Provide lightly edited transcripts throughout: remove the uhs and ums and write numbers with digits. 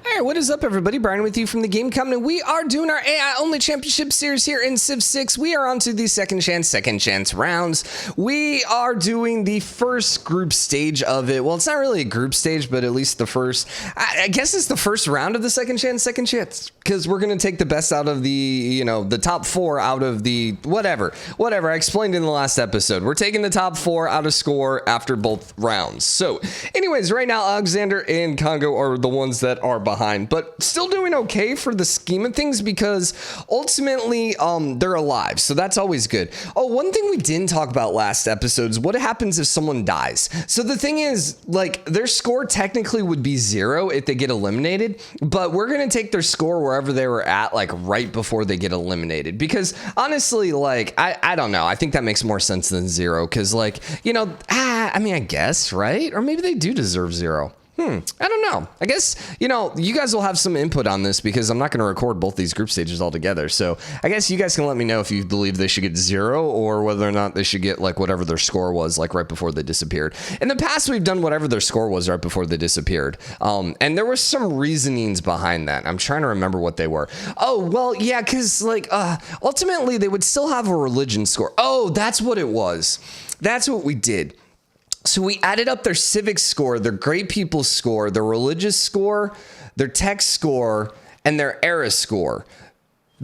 Hey, what is up, everybody? Brian with you from the GameCommon, and we are doing our AI-only championship series here in Civ 6. We are on to the second chance rounds. We are doing the first group stage of it. Well, it's not really a group stage, but at least the first, I guess it's the first round of the second chance, because we're going to take the best out of the, the top four out of the whatever. I explained in the last episode. We're taking the top four out of score after both rounds. So, anyways, right now, Alexander and Congo are the ones that are behind, but still doing okay for the scheme of things because ultimately they're alive, so that's always good. Oh, one thing we didn't talk about last episode is what happens if someone dies. So the thing is, like, their score technically would be 0 if they get eliminated, but we're gonna take their score wherever they were at, like right before they get eliminated, because honestly, like, I don't know, I think that makes more sense than 0, because like, I mean, I guess, right? Or maybe they do deserve 0. I don't know. I guess, you guys will have some input on this because I'm not going to record both these group stages all together. So I guess you guys can let me know if you believe they should get 0 or whether or not they should get like whatever their score was like right before they disappeared. In the past, we've done whatever their score was right before they disappeared. And there were some reasonings behind that. I'm trying to remember what they were. Oh, well, yeah, because like ultimately they would still have a religion score. Oh, that's what it was. That's what we did. So we added up their civic score, their great people score, their religious score, their tech score, and their era score,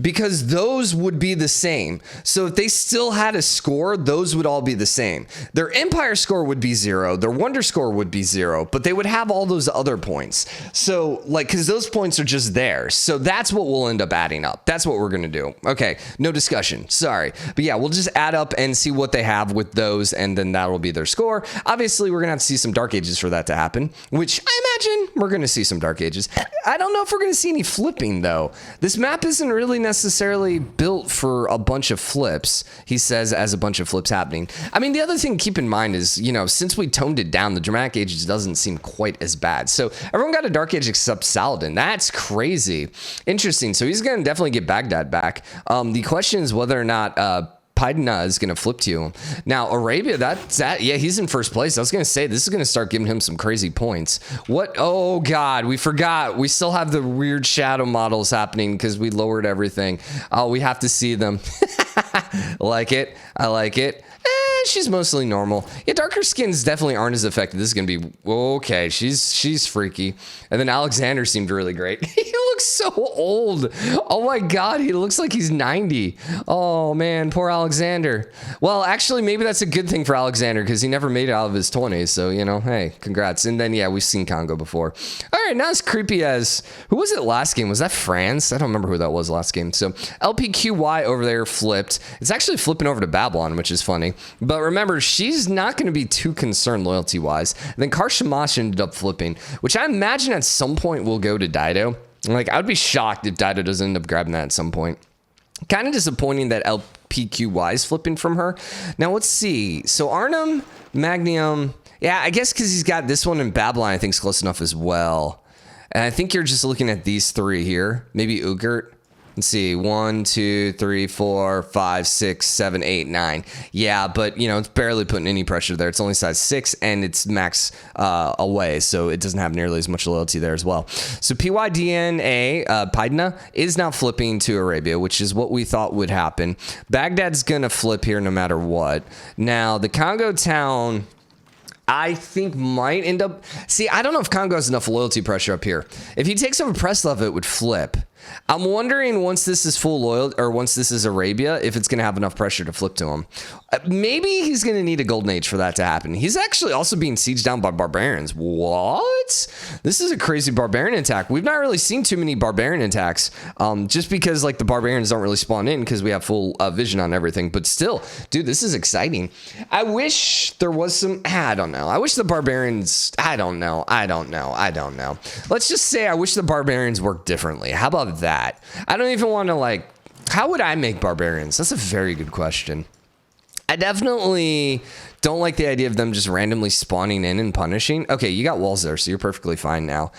because those would be the same. So if they still had a score, those would all be the same. Their empire score would be 0. Their wonder score would be 0, but they would have all those other points. So like, because those points are just there. So that's what we'll end up adding up. That's what we're going to do. Okay. No discussion. Sorry. But yeah, we'll just add up and see what they have with those. And then that'll be their score. Obviously, we're going to have to see some dark ages for that to happen, which I imagine we're going to see some dark ages. I don't know if we're going to see any flipping though. This map isn't really necessarily built for a bunch of flips, he says, as a bunch of flips happening. I mean, the other thing to keep in mind is, since we toned it down, the dramatic ages doesn't seem quite as bad. So everyone got a dark age except Saladin. That's crazy. Interesting. So he's going to definitely get Baghdad back. The question is whether or not Pydna is going to flip to him. Now, Arabia, yeah, he's in first place. I was going to say, this is going to start giving him some crazy points. What? Oh, God, we forgot. We still have the weird shadow models happening because we lowered everything. Oh, we have to see them. I like it. She's mostly normal. Yeah, darker skins definitely aren't as affected. This is going to be, okay, she's freaky. And then Alexander seemed really great. He looks so old. Oh my God, he looks like he's 90. Oh man, poor Alexander. Well, actually, maybe that's a good thing for Alexander because he never made it out of his 20s. So, hey, congrats. And then, yeah, we've seen Congo before. All right, not as creepy as, who was it last game? Was that France? I don't remember who that was last game. So LPQY over there flipped. It's actually flipping over to Babylon, which is funny. But remember, she's not going to be too concerned loyalty-wise. Then Karshamash ended up flipping, which I imagine at some point will go to Dido. Like, I would be shocked if Dido doesn't end up grabbing that at some point. Kind of disappointing that LPQY is flipping from her. Now, let's see. So Arnhem, Magnium. Yeah, I guess because he's got this one in Babylon, I think is close enough as well. And I think you're just looking at these three here. Maybe Ugert. Let's see, 1, 2, 3, 4, 5, 6, 7, 8, 9. Yeah, but it's barely putting any pressure there. It's only size 6 and it's max away, so it doesn't have nearly as much loyalty there as well. So PYDNA, Pydna, is now flipping to Arabia, which is what we thought would happen. Baghdad's gonna flip here no matter what. Now the Congo town, I think might end up. See, I don't know if Congo has enough loyalty pressure up here. If he takes over Preslov, it would flip. I'm wondering once this is full loyal, or once this is Arabia, if it's going to have enough pressure to flip to him. Maybe he's going to need a golden age for that to happen. He's actually also being sieged down by barbarians. What? This is a crazy barbarian attack. We've not really seen too many barbarian attacks, just because like the barbarians don't really spawn in because we have full vision on everything. But still, dude, this is exciting. I wish there was some. I don't know. I wish the barbarians. I don't know. Let's just say I wish the barbarians worked differently. How about that? I don't even want to like. How would I make barbarians? That's a very good question. I definitely don't like the idea of them just randomly spawning in and punishing. Okay, you got walls there, so you're perfectly fine now.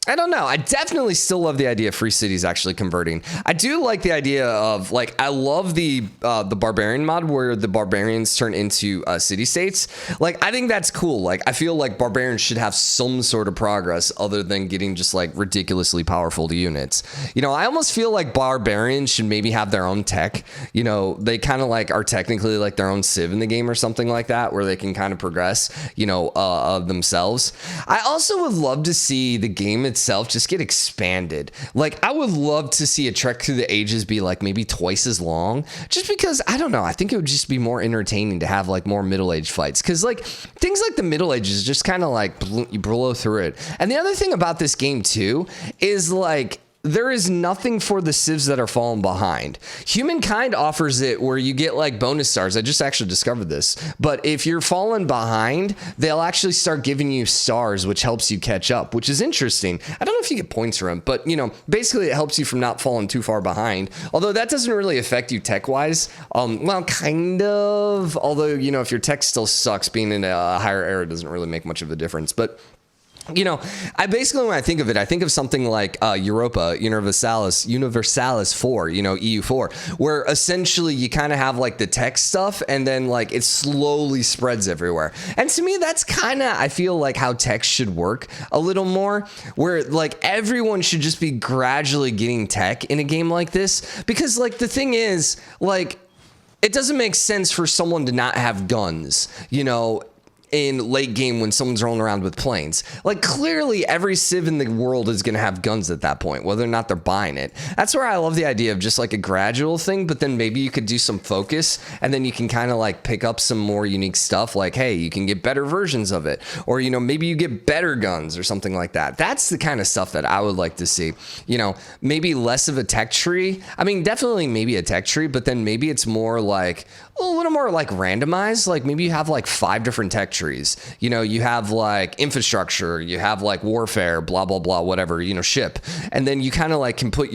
I don't know. I definitely still love the idea of free cities actually converting. I do like the idea of, like, I love the barbarian mod where the barbarians turn into city states. Like, I think that's cool. Like, I feel like barbarians should have some sort of progress other than getting just like ridiculously powerful units. You know, I almost feel like barbarians should maybe have their own tech. You know, they kind of like are technically like their own civ in the game or something like that, where they can kind of progress, you know, themselves. I also would love to see the game itself just get expanded. Like, I would love to see a Trek Through the Ages be like maybe twice as long, just because, I don't know, I think it would just be more entertaining to have like more middle-aged fights, because like things like the Middle Ages just kind of like you blow through it. And the other thing about this game too is like there is nothing for the civs that are falling behind. Humankind offers it where you get like bonus stars. I just actually discovered this. But if you're falling behind, they'll actually start giving you stars, which helps you catch up, which is interesting. I don't know if you get points from it, but, you know, basically it helps you from not falling too far behind. Although that doesn't really affect you tech-wise. Well, kind of. Although, you know, if your tech still sucks, being in a higher era doesn't really make much of a difference. But you know, I basically, when I think of it, I think of something like Europa Universalis 4, you know, EU4, where essentially you kind of have like the tech stuff and then like it slowly spreads everywhere. And to me, that's kind of, I feel like how tech should work a little more, where like everyone should just be gradually getting tech in a game like this. Because like the thing is, like, it doesn't make sense for someone to not have guns, you know, in late game when someone's rolling around with planes. Like, clearly every civ in the world is going to have guns at that point, whether or not they're buying it. That's where I love the idea of just like a gradual thing, but then maybe you could do some focus and then you can kind of like pick up some more unique stuff. Like, hey, you can get better versions of it, or, you know, maybe you get better guns or something like that. That's the kind of stuff that I would like to see. You know, maybe less of a tech tree. I mean, definitely maybe a tech tree, but then maybe it's more like a little more like randomized. Like maybe you have like 5 different tech trees. You know, you have like infrastructure, you have like warfare, blah, blah, blah, whatever, you know, ship. And then you kind of like can put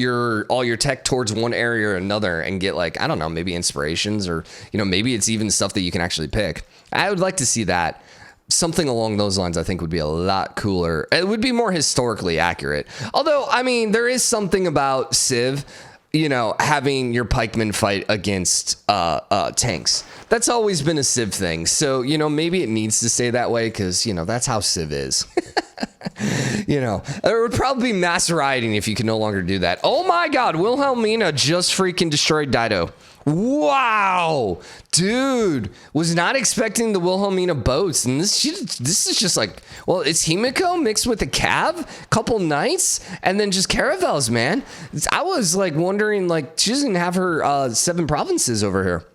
all your tech towards one area or another and get like, I don't know, maybe inspirations, or, you know, maybe it's even stuff that you can actually pick. I would like to see that. Something along those lines, I think, would be a lot cooler. It would be more historically accurate. Although, I mean, there is something about Civ, you know, having your pikemen fight against tanks. That's always been a Civ thing. So, you know, maybe it needs to stay that way because, you know, that's how Civ is. You know, there would probably be mass rioting if you could no longer do that. Oh my God, Wilhelmina just freaking destroyed Dido. Wow, dude, was not expecting the Wilhelmina boats, and this is just like, well, it's Himiko mixed with a cav, couple knights, and then just caravels, man. I was like wondering, like, she doesn't have her 7 provinces over here.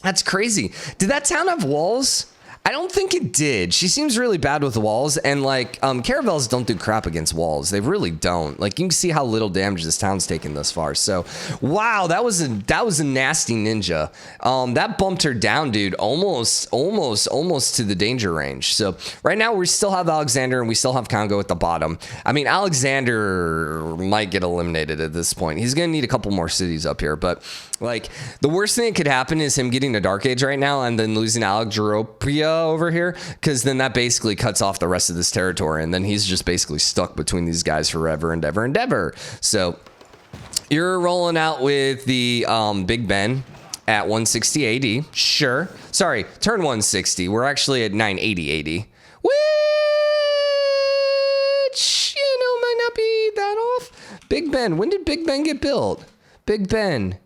That's crazy. Did that town have walls? I don't think it did. She seems really bad with walls, and like caravels don't do crap against walls. They really don't. Like, you can see how little damage this town's taken thus far. So, wow, that was a nasty ninja. That bumped her down, dude, almost to the danger range. So right now we still have Alexander and we still have Congo at the bottom. I mean, Alexander might get eliminated at this point. He's gonna need a couple more cities up here, but like the worst thing that could happen is him getting a Dark Age right now and then losing Alexandria over here, because then that basically cuts off the rest of this territory, and then he's just basically stuck between these guys forever and ever. So you're rolling out with the Big Ben at 160 AD. Sure. Sorry, turn 160. We're actually at 980 AD. Which, you know, might not be that off. Big Ben. When did Big Ben get built? Big Ben.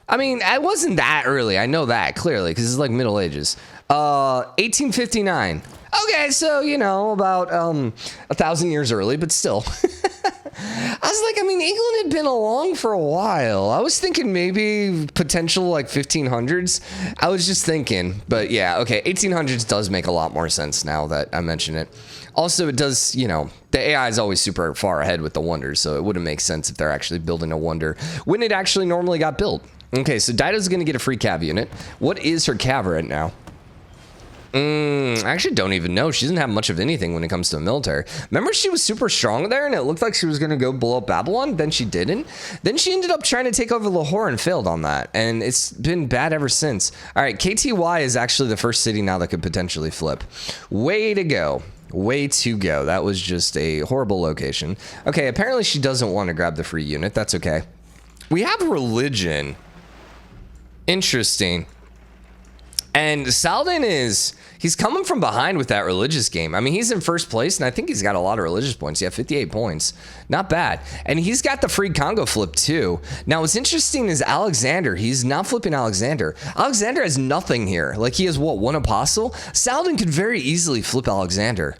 I mean, it wasn't that early. I know that clearly because it's like Middle Ages. 1859. Okay, so, you know, about 1,000 years early, but still. I was like, I mean, England had been along for a while. I was thinking maybe potential like 1500s. I was just thinking, but yeah, okay, 1800s does make a lot more sense now that I mention it. Also, it does, you know, the AI is always super far ahead with the wonders, so it wouldn't make sense if they're actually building a wonder when it actually normally got built. Okay, so Dido's going to get a free cav unit. What is her cav right now? I actually don't even know. She doesn't have much of anything when it comes to the military. Remember, she was super strong there, and it looked like she was going to go blow up Babylon. Then she didn't. Then she ended up trying to take over Lahore and failed on that, and it's been bad ever since. All right, KTY is actually the first city now that could potentially flip. Way to go. Way to go. That was just a horrible location. Okay, apparently she doesn't want to grab the free unit. That's okay. We have religion. Interesting. And Saladin he's coming from behind with that religious game. I mean, he's in first place, and I think he's got a lot of religious points. Yeah, 58 points. Not bad. And he's got the free Congo flip, too. Now, what's interesting is Alexander. He's not flipping Alexander. Alexander has nothing here. Like, he has, what, one apostle? Saladin could very easily flip Alexander.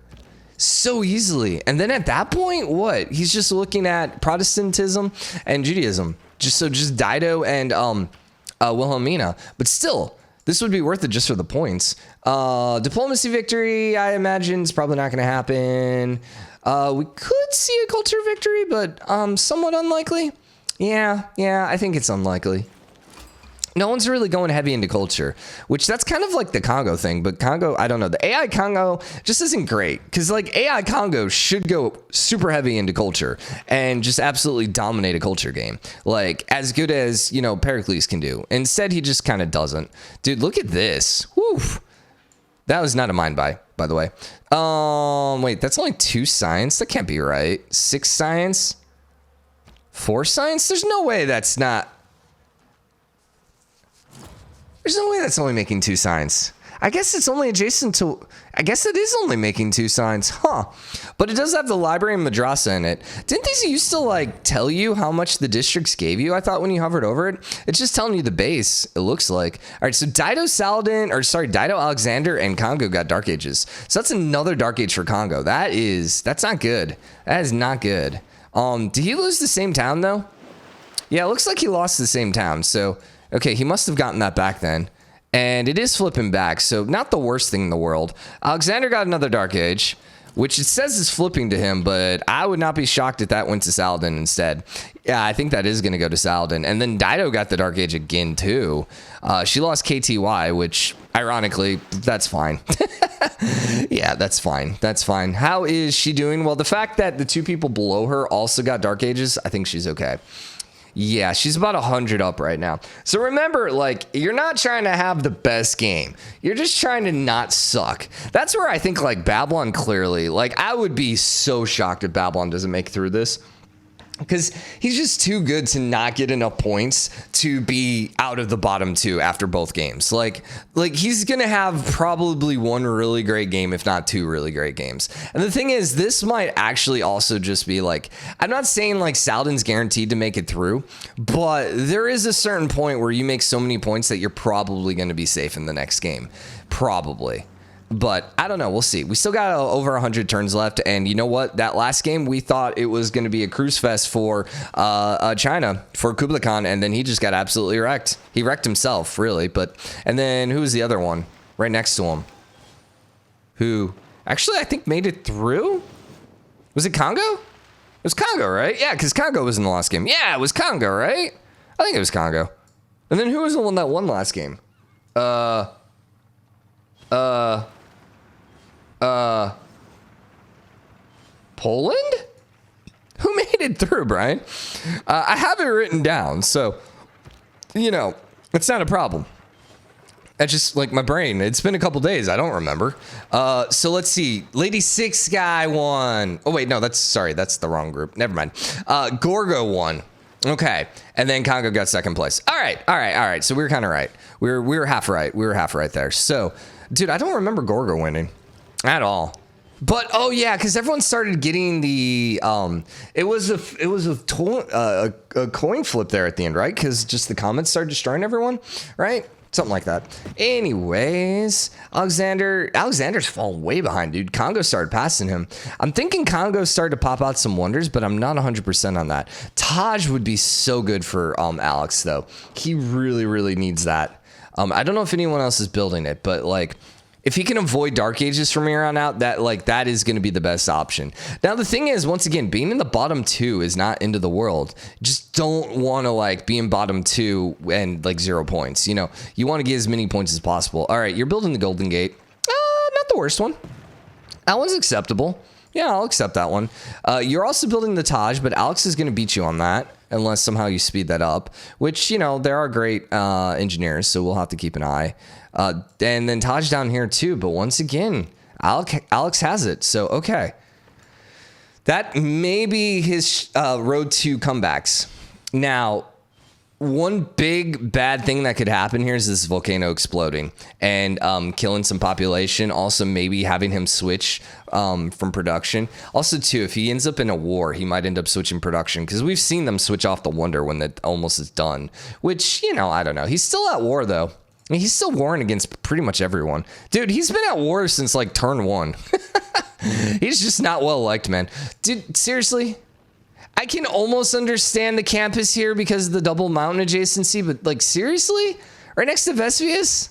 So easily. And then at that point, what? He's just looking at Protestantism and Judaism. Just Dido and Wilhelmina. But still, this would be worth it just for the points. Diplomacy victory, I imagine, is probably not going to happen. We could see a culture victory, but somewhat unlikely. Yeah, I think it's unlikely. No one's really going heavy into culture, which that's kind of like the Congo thing. But Congo, I don't know. The AI Congo just isn't great because like AI Congo should go super heavy into culture and just absolutely dominate a culture game. Like as good as, you know, Pericles can do. Instead, he just kind of doesn't. Dude, look at this. Woo. That was not a mind by the way. Wait, that's only 2 science. That can't be right. 6 science, 4 science. There's no way that's not. There's no way that's only making 2 signs. I guess it's only adjacent to... I guess it is only making 2 signs. Huh. But it does have the library and madrasa in it. Didn't these used to, like, tell you how much the districts gave you? I thought when you hovered over it. It's just telling you the base, it looks like. All right, so Dido Alexander and Congo got Dark Ages. So that's another Dark Age for Congo. That's not good. That is not good. Did he lose the same town, though? Yeah, it looks like he lost the same town, so... Okay, he must have gotten that back then. And it is flipping back, so not the worst thing in the world. Alexander got another Dark Age, which it says is flipping to him, but I would not be shocked if that went to Saladin instead. Yeah, I think that is going to go to Saladin. And then Dido got the Dark Age again, too. She lost KTY, which, ironically, that's fine. Yeah, that's fine. That's fine. How is she doing? Well, the fact that the 2 people below her also got Dark Ages, I think she's okay. Yeah, she's about 100 up right now. So remember, like, you're not trying to have the best game. You're just trying to not suck. That's where I think, like, Babylon clearly, like, I would be so shocked if Babylon doesn't make it through this. Because he's just too good to not get enough points to be out of the bottom 2 after both games. Like he's going to have probably 1 really great game, if not 2 really great games. And the thing is, this might actually also just be like, I'm not saying like Saladin's guaranteed to make it through, but there is a certain point where you make so many points that you're probably going to be safe in the next game. Probably. But I don't know. We'll see. We still got over 100 turns left. And you know what? That last game, we thought it was going to be a cruise fest for China, for Kublai Khan. And then he just got absolutely wrecked. He wrecked himself, really. And then who was the other one right next to him? Who actually, I think, made it through? Was it Congo? It was Congo, right? Yeah, because Congo was in the last game. Yeah, it was Congo, right? I think it was Congo. And then who was the one that won last game? Poland? Who made it through, Brian? I have it written down, so, you know, it's not a problem. That's just like my brain. It's been a couple days. I don't remember. So let's see. Lady 6 guy won. Oh, wait, no, that's the wrong group. Never mind. Gorgo won. Okay. And then Congo got second place. All right. So we were kind of right. We were half right. We were half right there. So, dude, I don't remember Gorgo winning at all. But oh yeah, because everyone started getting the it was a coin flip there at the end, right? Because just the comments started destroying everyone, right? Something like that. Anyways, Alexander's fallen way behind, dude. Congo started passing him. I'm thinking Congo started to pop out some wonders, but I'm not 100% on that. Taj would be so good for Alex, though. He really, really needs that. I don't know if anyone else is building it, but like, if he can avoid Dark Ages from here on out, that is going to be the best option. Now, the thing is, once again, being in the bottom 2 is not end of the world. Just don't want to like be in bottom 2 and like 0 points. You know, you want to get as many points as possible. All right, you're building the Golden Gate. Not the worst one. That one's acceptable. Yeah, I'll accept that one. You're also building the Taj, but Alex is going to beat you on that unless somehow you speed that up, which, you know, there are great engineers, so we'll have to keep an eye. And then Taj down here too, but once again, Alex has it. So, okay. That may be his road to comebacks. Now, one big bad thing that could happen here is this volcano exploding and killing some population. Also, maybe having him switch from production. Also, too, if he ends up in a war, he might end up switching production because we've seen them switch off the wonder when that almost is done. Which, you know, I don't know. He's still at war, though. I mean, he's still warring against pretty much everyone. Dude, he's been at war since, like, turn 1. He's just not well liked, man. Dude, seriously? I can almost understand the campus here because of the double mountain adjacency, but like seriously? Right next to Vesuvius?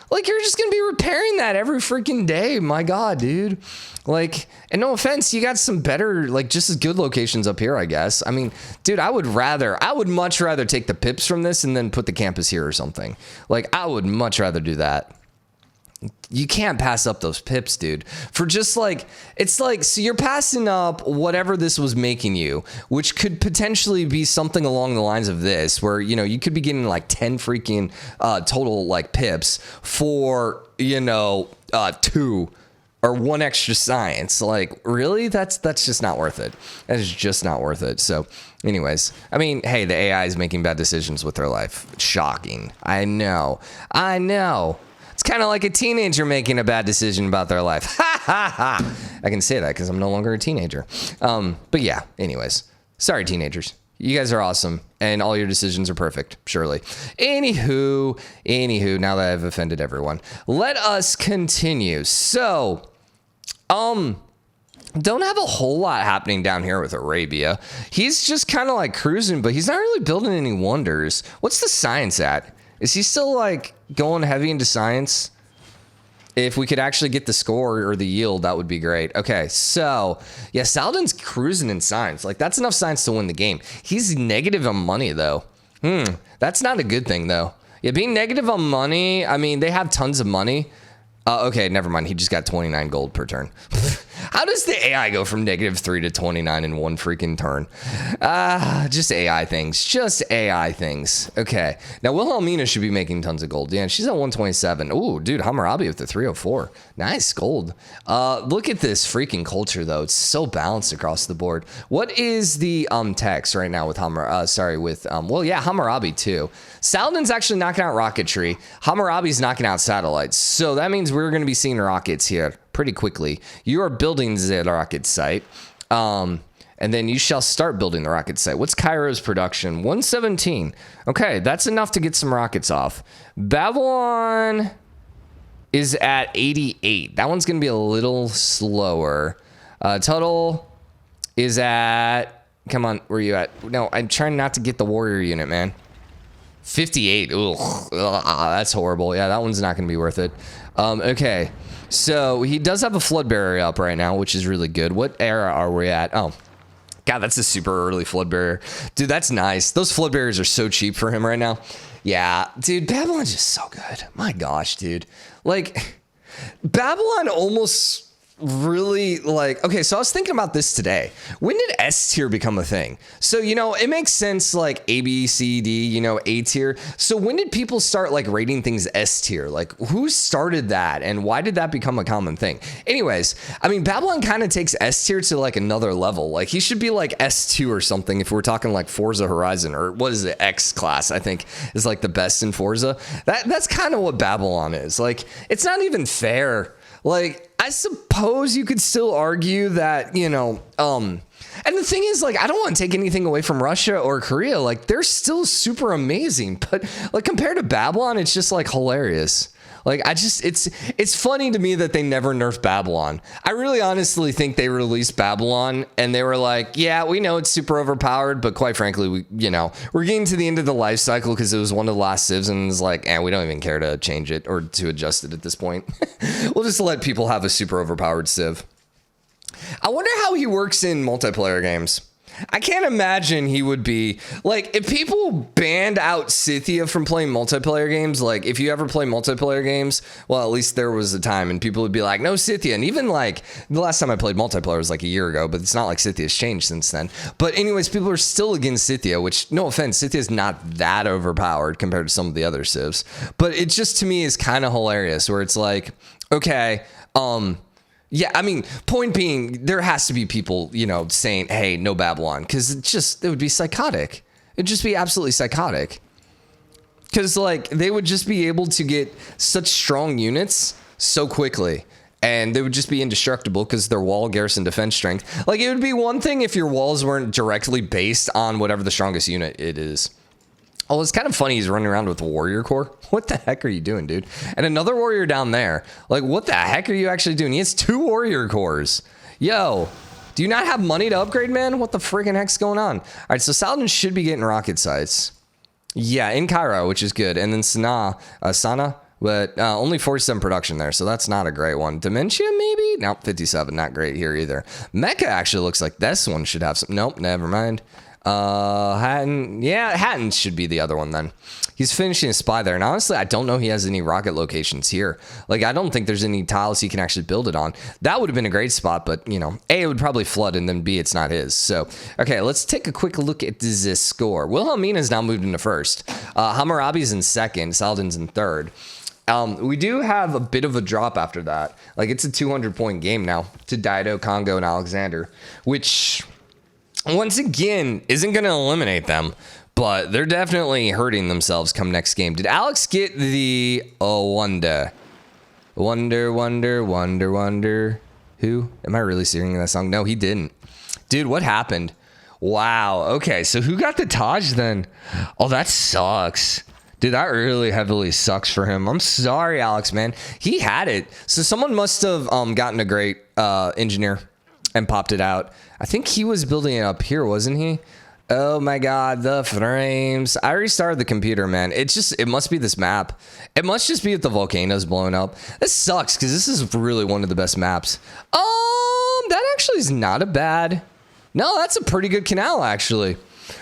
Like you're just going to be repairing that every freaking day. My God, dude. Like, and no offense, you got some better, like just as good locations up here, I guess. I mean, dude, I would much rather take the pips from this and then put the campus here or something. Like I would much rather do that. You can't pass up those pips, dude. For just like, it's like, so you're passing up whatever this was making you, which could potentially be something along the lines of this, where, you know, you could be getting like 10 freaking total like pips for, you know, 2 or 1 extra science. Like, really? That's just not worth it. That is just not worth it. So anyways, I mean, hey, the AI is making bad decisions with their life. Shocking. I know. It's kind of like a teenager making a bad decision about their life. Ha ha ha. I can say that because I'm no longer a teenager. But yeah, anyways. Sorry, teenagers. You guys are awesome. And all your decisions are perfect, surely. Anywho, now that I've offended everyone, let us continue. So, don't have a whole lot happening down here with Arabia. He's just kind of like cruising, but he's not really building any wonders. What's the science at? Is he still like going heavy into science? If we could actually get the score or the yield, that would be great. Okay, so yeah, Saladin's cruising in science. Like that's enough science to win the game. He's negative on money though. That's not a good thing though. Yeah, being negative on money. I mean, they have tons of money. Okay, never mind. He just got 29 gold per turn. How does the AI go from -3 to 29 in one freaking turn? Just AI things. Just AI things. Okay. Now, Wilhelmina should be making tons of gold. Yeah, she's at 127. Ooh, dude, Hammurabi with the 304. Nice gold. Look at this freaking culture, though. It's so balanced across the board. What is the text right now with Hammurabi, too. Saladin's actually knocking out rocketry. Hammurabi's knocking out satellites. So that means we're going to be seeing rockets here pretty quickly. You are building the rocket site. And then you shall start building the rocket site. What's Cairo's production? 117. Okay, that's enough to get some rockets off. Babylon is at 88. That one's going to be a little slower. Total is at... Come on, where are you at? No, I'm trying not to get the warrior unit, man. 58. Ugh, that's horrible. Yeah, that one's not going to be worth it. Okay, so he does have a flood barrier up right now, which is really good. What era are we at? Oh, God, that's a super early flood barrier. Dude, that's nice. Those flood barriers are so cheap for him right now. Yeah, dude, Babylon's just so good. My gosh, dude. Like, Babylon almost... really like, okay, so I was thinking about this today. When did S tier become a thing? So, you know, it makes sense like A, B, C, D, you know, A tier. So when did people start like rating things S tier? Like who started that and why did that become a common thing? Anyways, I mean, Babylon kind of takes S tier to like another level. Like he should be like S2 or something if we're talking like Forza Horizon, or what is it? X class, I think is like the best in Forza. That's kind of what Babylon is. Like, it's not even fair. Like, I suppose you could still argue that, you know, and the thing is, like, I don't want to take anything away from Russia or Korea. Like, they're still super amazing. But, like, compared to Babylon, it's just, like, hilarious. Like, it's funny to me that they never nerfed Babylon. I really honestly think they released Babylon and they were like, yeah, we know it's super overpowered, but quite frankly, we're getting to the end of the life cycle because it was one of the last civs and it's like, we don't even care to change it or to adjust it at this point. We'll just let people have a super overpowered civ. I wonder how he works in multiplayer games. I can't imagine he would be like, if people banned out Scythia from playing multiplayer games, like if you ever play multiplayer games, well, at least there was a time and people would be like, no Scythia. And even like the last time I played multiplayer was like a year ago, but it's not like Scythia's changed since then. But anyways, people are still against Scythia, which no offense, Scythia's not that overpowered compared to some of the other civs. But it just to me is kind of hilarious where it's like, okay, Yeah, I mean, point being, there has to be people, you know, saying, hey, no Babylon, because it would be psychotic. It'd just be absolutely psychotic. Because, like, they would just be able to get such strong units so quickly, and they would just be indestructible because their wall, garrison, defense strength. Like, it would be one thing if your walls weren't directly based on whatever the strongest unit it is. Oh, it's kind of funny he's running around with a warrior core. What the heck are you doing, dude? And another warrior down there. Like, what the heck are you actually doing? He has 2 warrior cores. Yo, do you not have money to upgrade, man? What the freaking heck's going on? All right, so Saladin should be getting rocket sites. Yeah, in Cairo, which is good. And then Sana, but only 47 production there, so that's not a great one. Dementia, maybe? Nope, 57, not great here either. Mecca actually looks like this one should have some. Nope, never mind. Hatton, yeah, Hatton should be the other one then. He's finishing a spy there, and honestly, I don't know he has any rocket locations here. Like, I don't think there's any tiles he can actually build it on. That would have been a great spot, but, you know, A, it would probably flood, and then B, it's not his. So, okay, let's take a quick look at this score. Wilhelmina is now moved into first. Hammurabi's in second. Saladin's in third. We do have a bit of a drop after that. Like, it's a 200-point game now to Dido, Congo, and Alexander, which, once again, isn't going to eliminate them, but they're definitely hurting themselves come next game. Did Alex get the wonder? Who? Am I really singing that song? No, he didn't. Dude, what happened? Wow. Okay, so who got the Taj then? Oh, that sucks. Dude, that really heavily sucks for him. I'm sorry, Alex, man. He had it. So someone must have gotten a great engineer and popped it out. I think he was building it up here, wasn't he? Oh my God, the frames. I restarted the computer, man. It must be this map. It must just be if the volcano's blowing up. This sucks because this is really one of the best maps. That actually is not a bad. No, that's a pretty good canal, actually.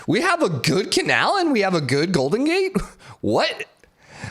We have a good canal and we have a good Golden Gate? What?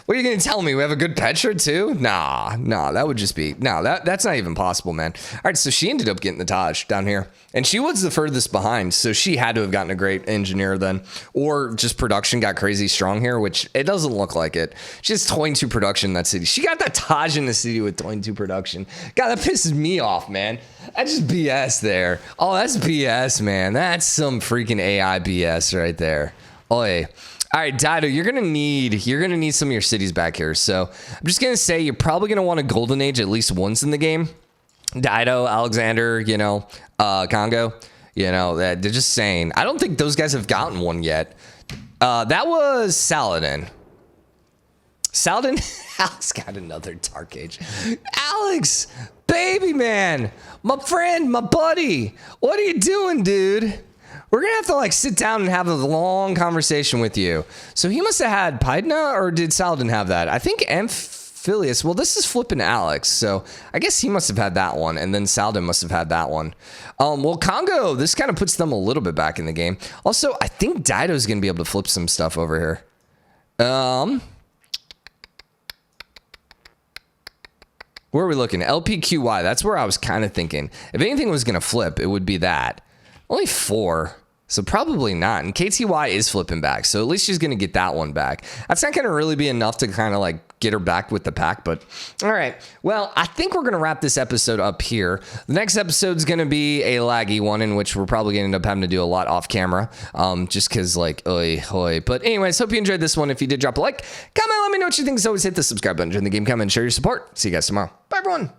What are you going to tell me? We have a good Petra too? Nah, that would just be, that's not even possible, man. All right, so she ended up getting the Taj down here. And she was the furthest behind, so she had to have gotten a great engineer then. Or just production got crazy strong here, which it doesn't look like it. She has 22 production in that city. She got the Taj in the city with 22 production. God, that pisses me off, man. That's just BS there. Oh, that's BS, man. That's some freaking AI BS right there. Oi. All right, Dido, you're gonna need some of your cities back here. So I'm just gonna say you're probably gonna want a golden age at least once in the game. Dido, Alexander, you know, Congo, you know, they're just saying. I don't think those guys have gotten one yet. That was Saladin. Alex got another Dark Age. Alex, baby man, my friend, my buddy, what are you doing, dude? We're going to have to like sit down and have a long conversation with you. So he must have had Pydna, or did Saladin have that? I think Amphilius. Well, this is flipping Alex. So I guess he must have had that one. And then Saladin must have had that one. Well, Congo, this kind of puts them a little bit back in the game. Also, I think Dido's going to be able to flip some stuff over here. Where are we looking? LPQY. That's where I was kind of thinking. If anything was going to flip, it would be that. Only 4, so probably not. And KTY is flipping back, so at least she's going to get that one back. That's not going to really be enough to kind of like get her back with the pack, but all right. Well, I think we're going to wrap this episode up here. The next episode is going to be a laggy one in which we're probably going to end up having to do a lot off camera, just because like, oi, hoi. But anyways, hope you enjoyed this one. If you did, drop a like, comment, let me know what you think. As always, hit the subscribe button, join the game, comment, share your support. See you guys tomorrow. Bye, everyone.